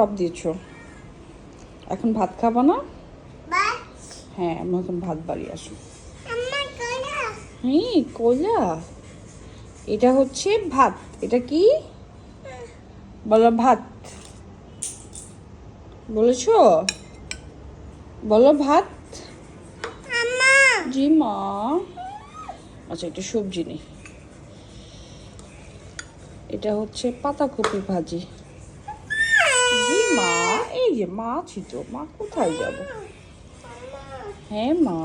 সব দিয়েছো, এখন ভাত খাবো না? হ্যাঁ, আমি এখন ভাত বাড়ি আসো। হ্যাঁ, কয়লা। এটা হচ্ছে ভাত। এটা কি বলো? ভাত বলেছো? বলো ভাত। জি মা। আচ্ছা, এটা সবজি নেই। এটা হচ্ছে পাতাকপি ভাজি। জি মা। এই যে মা আছি তো, মা কোথায় যাব? হ্যাঁ মা।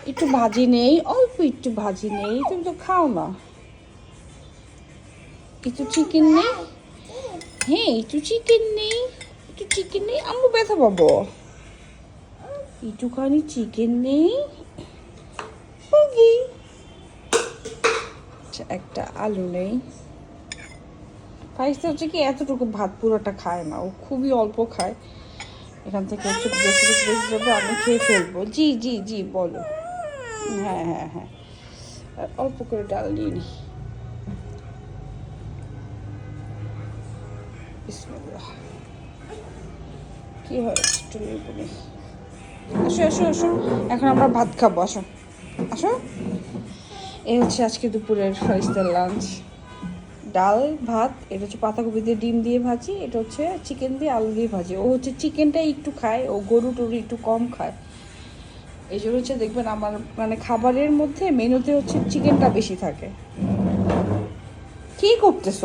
একটু ভাজি নেই, অল্প একটু ভাজি নেই, তুমি তো খাও না। একটু চিকেন নেই? হ্যাঁ, একটু চিকেন নেই, একটু চিকেন নেই, আম্মু ব্যথা পাবো। একটুখানি চিকেন নেই। আচ্ছা, একটা আলু নেই। ফাইসটা হচ্ছে কি, এতটুকু ভাত পুরোটা খায় না, ও খুবই অল্প খায়। এখান থেকে একটু যতটুকু বেশি যাবে আমি খেয়ে ফেলবো। জি জি জি বলো। হ্যাঁ হ্যাঁ হ্যাঁ, আর অল্প করে ডাল নিয়ে নিই। বিসমিল্লাহ। কি হয়েছে? একটু লেবু নেই। আসো আসো আসো, এখন আমরা ভাত খাবো, আসো আসো। এই হচ্ছে আজকে দুপুরের ফারিস্তার লাঞ্চ। ডাল ভাত, এটা হচ্ছে পাতাকপি দিয়ে ডিম দিয়ে ভাজি, এটা হচ্ছে চিকেন দিয়ে আলু দিয়ে ভাজি। ও হচ্ছে চিকেনটা একটু খায়, ও গরু টরু একটু কম খায়। এই জন্য হচ্ছে দেখবেন আমার মানে খাবারের মধ্যে মেনুতে হচ্ছে চিকেনটা বেশি থাকে। কি করতেছ?